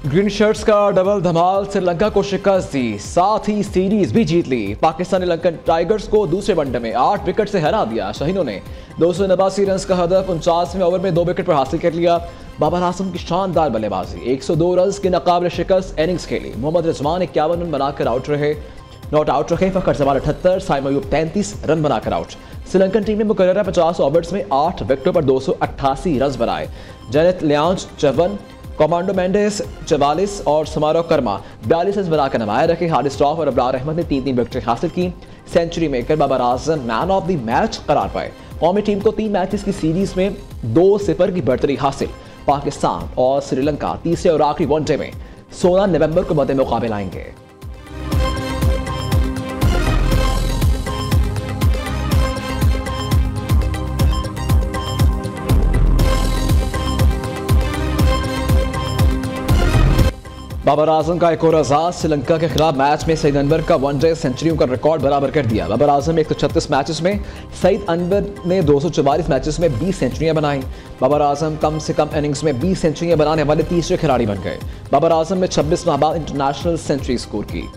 Green shirts का double धमाल, श्रीलंका को शिकस्त दी, साथ ही सीरीज भी जीत ली। पाकिस्तान ने लंकन टाइगर्स को दूसरे वनडे में 8 विकेट से हरा दिया। शाहीनों ने 289 रन का हदफ 49वें ओवर में 2 विकेट पर हासिल कर लिया। बाबर आजम की शानदार बल्लेबाजी, 102 रन की नाकाबिल शिकस्त इनिंग्स खेली। मोहम्मद रिजवान 51 रन बनाकर आउट रहे। नॉट आउट रहे फखर जमान 78, साइम अयूब 33 रन बनाकर आउट। श्रीलंकन टीम ने मुकर्ररा 50 ओवर्स में 8 विकेटों पर 288 रन बनाए। जेनेथ लियांज 54, कमांडो मेंडेस 44 और समारो कर्मा 42 रन बनाकर नमाया रखे। हारिस स्टॉफ और अबरार अहमद ने 3-3 विकेटें हासिल की। Century maker Babar Azam man of the match करार पाए। कौमी टीम को 3 मैचेस की सीरीज में 2-0 की बढ़तरी हासिल। पाकिस्तान और श्रीलंका तीसरे और आखिरी वनडे में 16 नवंबर को मद्दे मुकाबले आएंगे। बाबर आजम का एक और एजाज, श्रीलंका के खिलाफ मैच में सईद अनवर का वनडे सेंचुरियों का रिकॉर्ड बराबर कर दिया। बाबर आजम ने 136 मैचेस में, सईद अनवर ने 244 मैचेस में 20 सेंचुरियां बनाई। बाबर आजम कम से कम इनिंग्स में 20 सेंचुरियां बनाने वाले तीसरे खिलाड़ी बन गए। बाबर आजम ने 26 माह बाद इंटरनेशनल सेंचुरी स्कोर की।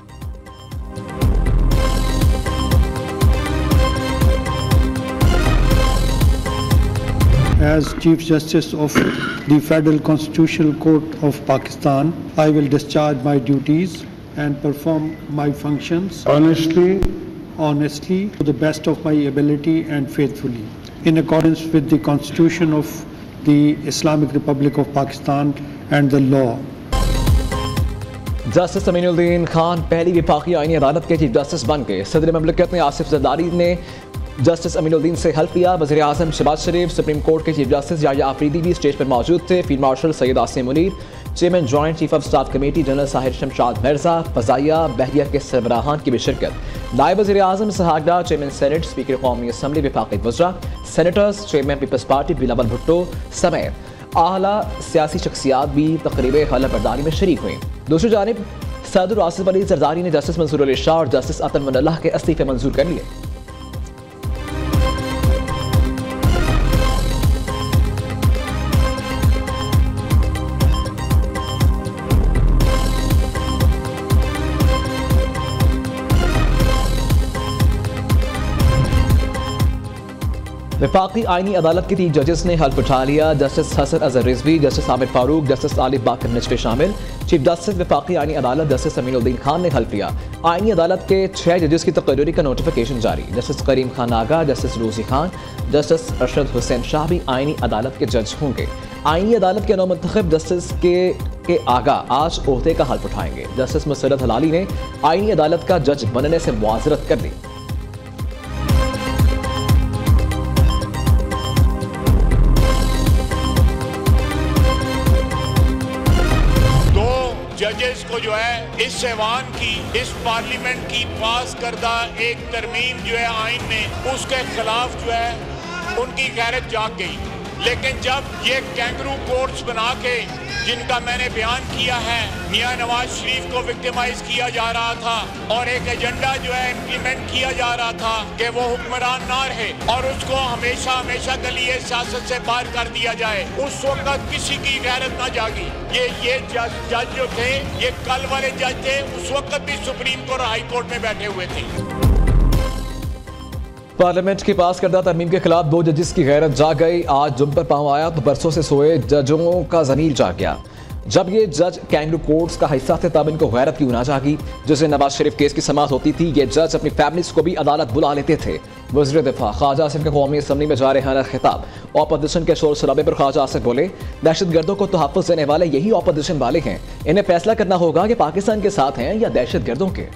As Chief Justice of the Federal Constitutional Court of Pakistan, I will discharge my duties and perform my functions honestly, to the best of my ability and faithfully, in accordance with the Constitution of the Islamic Republic of Pakistan and the law. Justice Aminuddin Khan पहली वफाकी आईनी अदालत के chief justice बन गए। सदर ममलिकत ने आसिफ जरदारी ने जस्टिस अमीनुद्दीन से हल्फ लिया। वज़ीर आज़म शहबाज शरीफ, सुप्रीम कोर्ट के चीफ जस्टिस याह्या आफरीदी भी स्टेज पर मौजूद थे। Field marshal Syed Asim Munir, chairman joint chief of staff committee general Sahir Shamshad Mirza, फजाइया बहरिया के सरबराहान की भी शिरकत। नायब वज़ीर आज़म सहागडा, चेयरमैन सेनेट, स्पीकर कौमी असम्बली, वफाकी वज़रा, senators, chairman people's party Bilawal Bhutto समेत आला सियासी शख्सियात भी तकरीब हलफ बरदारी में शरीक हुई। दूसरी जानिब सदर आसिफ अली जरदारी ने जस्टिस मंसूर अली शाह और जस्टिस अतन मनल्लाह के इस्तीफे मंजूर कर लिए। वफाकी आईनी अदालत के 3 जजेस ने हल्फ उठा लिया। Justice Hasan Azhar Rizvi, justice Aamir Farooq, justice Alif Baqar Najafi शामिल। चीफ जस्टिस वफाकी आईनी अदालत जस्टिस अमीनुद्दीन खान ने हल्फ लिया। आईनी अदालत के 6 जजेस की तकरीरी का नोटिफिकेशन जारी। जस्टिस करीम खान आगा, जस्टिस रोजी खान, जस्टिस अरशद हुसैन शाह भी आईनी अदालत के जज होंगे। आईनी अदालत के 9 मुंतखब जस्टिस के आगा आज ओहदे का हल्फ उठाएंगे। जस्टिस मुसरत हलाली ने आईनी अदालत का जज बनने से मुआजरत कर ली। जजेस को जो है इस ऐवान की, इस पार्लियामेंट की पास करदा एक तरमीम जो है आइन में, उसके खिलाफ जो है उनकी गैरत जाग गई। लेकिन जब ये कैंगरू कोर्ट्स बना के, जिनका मैंने बयान किया है, मियां नवाज शरीफ को विक्टिमाइज किया जा रहा था और एक एजेंडा जो है इम्प्लीमेंट किया जा रहा था कि वो हुक्मरान ना रहे और उसको हमेशा हमेशा के लिए सियासत से बाहर कर दिया जाए, उस वक्त किसी की गैरत ना जागी। ये जज जो थे, ये कल वाले जज थे, उस वक्त भी सुप्रीम कोर्ट और हाई कोर्ट में बैठे हुए थे। पार्लियामेंट के पास करदा तरमीम के खिलाफ 2 जजेस की गैरत जाग गई। आज जुम पर पांव आया तो बरसों से सोए जजों का ज़मीर जाग गया। जब ये जज कैंगरू कोर्ट्स का हिस्सा थे तब इनको गैरत क्यों ना जागी। जैसे नवाज शरीफ केस की समाअत होती थी, ये जज अपनी फैमिलीज को भी अदालत बुला लेते थे। वज़ीर दिफा ख्वाजा आसिफ के कौमी असम्बली में जारहाना खिताब, ऑपोजिशन के शोर शराबे पर ख्वाजा आसिफ बोले, दहशतगर्दों को तहफ़्फ़ुज़ देने वाले यही ऑपोजिशन वाले हैं। इन्हें फैसला करना होगा कि पाकिस्तान के साथ हैं या दहशतगर्दों के।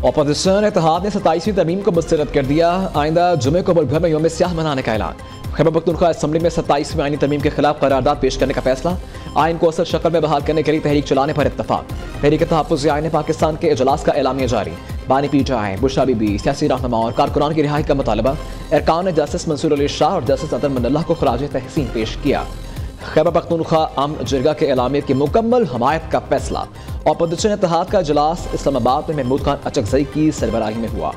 ऑपोजिशन इत्तेहाद ने 27वीं तरमीम को मुस्तरद कर दिया। आइंदा जुमे को मुल्क भर में यौम स्याह मनाने का ऐलान। खैबर पख्तूनख्वा असम्बली में 27वीं आईनी तरमीम के खिलाफ करारदाद पेश करने का फैसला। आइन को असल शक्ल में बहाल करने के लिए तहरीक चलाने पर इत्तफाक। तहरीक तहफ़्फ़ुज़ आइन पाकिस्तान के इजलास का एलामिया जारी। बानी पीटीआई, बुशरा बीबी, सियासी रहनुमा और कारकुनान की रिहाई का मुतालबा। अरकान ने जस्टिस मंसूर अली शाह और जस्टिस अतन मनल्लाह को खराज तहसीन पेश किया। खैबर पख्तूनख्वा अमन जिरगा के एलामिया की मुकम्मल हमायत का फैसला। अपोजिशन इत्तेहाद का इजलास इस्लामाबाद में महमूद खान अचकजई की सरबराही में हुआ।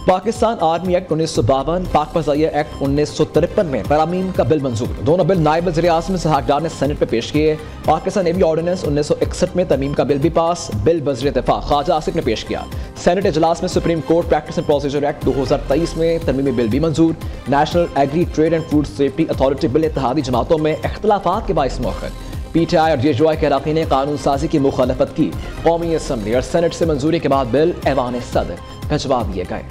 पाकिस्तान आर्मी एक्ट 1952, पाक फजाइया एक्ट 1953 में तरामीम का बिल मंजूर। दोनों बिल नायब वज़ीर-ए-आज़म सहाकदार ने सेनेट में पेश किए। पाकिस्तान नेवी ऑर्डिनेंस 1961 में तरमीम का बिल भी पास। बिल वज़ीर दिफा ख्वाजा आसिफ ने पेश किया। सेनेट इजलास में supreme court practice and procedure act 2023 में तरमीमी बिल भी मंजूर। National agri trade and food safety authority bill इत्तेहादी जमातों में इख्तलाफात के बाइस मौखर। PTI और JJY के अराकीन ने कानून साजी की मुखालफत की। कौमी असम्बली और सेनेट से मंजूरी के बाद बिल ऐवान सदर भिजवा दिए गए।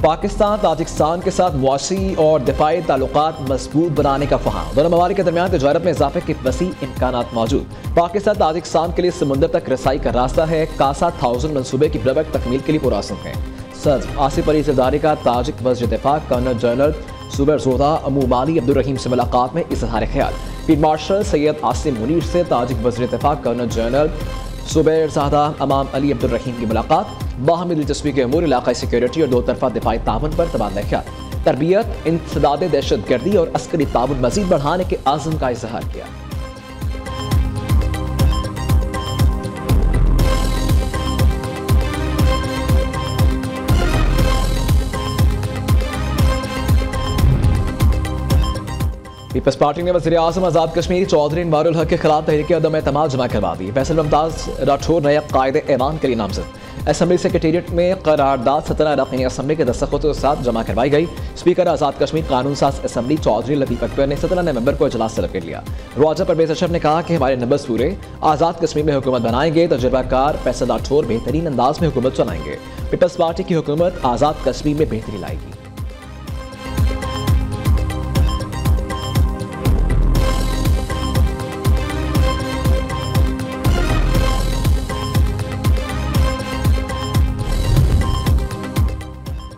पाकिस्तान ताजिकिस्तान के साथ मुआशी और दिफाई ताल्लुकात मजबूत बनाने का ख्वाह। दोनों ममालिक के दरमियान तिजारत में इजाफे के वसी इम्कानात मौजूद। पाकिस्तान ताजिकिस्तान के लिए समुंदर तक रसाई का रास्ता है। कासा 1000 मनसूबे की प्रोजेक्ट तकमील के लिए पुरासम है। सदर आसिफ अली ज़रदारी का ताजिक वज़ीर दिफा कर्नल जनरल सूबेर जोधा अमूमाली अब्दुर्रहीम से मुलाकात में इजहार ख्याल। फील्ड मार्शल सैयद आसिम मुनीर से ताजिक वज़ीर दिफा कर्नल जनरल सुबैर ज़ादा अमाम अली अब्दुर्रहीम की मुलाकात। बाहमी दिलचस्पी के अमूर इलाकाई सिक्योरिटी और दो तरफा दिफाई ताउन पर तबादला ख्याल। तरबियत इंसदाद दहशत गर्दी और अस्करी ताउन मजीद बढ़ाने के आज़म का इजहार किया। पीपल्स पार्टी ने वज़ीर-ए-आज़म आज़ाद कश्मीर चौधरी इनवारुल हक के खिलाफ तहरीक अदम एतमाद जमा करवा दी। फैसल मुमताज़ राठौर नया कायदे ऐवान के लिए नामजद। असम्बली सेक्रेटेरिएट में करारदाद 17 अरकान असम्बली के दस्तखतों के साथ जमा करवाई गई। स्पीकर आज़ाद कश्मीर कानून साज असम्बली चौधरी लतीफ़ अकबर ने 17 नवंबर को इजलास तलब कर लिया। ख्वाजा परवेज़ अशरफ ने कहा कि हमारे नंबर्स पूरे, आज़ाद कश्मीर में हुकूमत बनाएंगे। तजुर्बाकार फैसल राठौर बेहतरीन अंदाज में हुकूमत चलाएंगे। पीपल्स पार्टी की हुकूमत आज़ाद कश्मीर में बेहतरी लाएगी।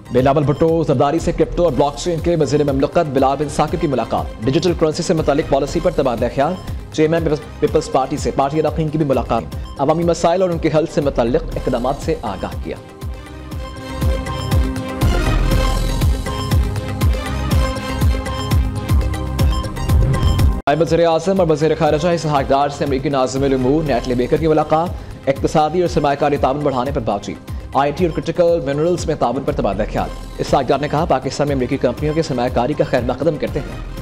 बिलावल भुट्टो जरदारी से क्रिप्टो और ब्लॉकचेन के वज़ीर ममलकत बिलाल बिन साकिब की मुलाकात। डिजिटल करेंसी से मुतालिक पॉलिसी पर तबादला ख्याल। चेयरमैन पीपल्स पार्टी से पार्टी अरकान की भी मुलाकात। अवामी मसाइल और उनके हल से मुतालिक इक़दाम से आगाह किया। नायब वज़ीर-ए-आज़म और वज़ीर ख़ारिजा इसहाक़ से अमरीकी नाज़िमुल उमूर नेटली बेकर की मुलाकात। इक़्तिसादी और सरमायाकारी ताउन बढ़ाने पर बातचीत। IT और क्रिटिकल मिनरल्स में ताउन पर तबादला ख्याल। इसहाक़ ने कहा पाकिस्तान में अमरीकी कंपनियों के सरमायाकारी का खैर मकदम करते हैं।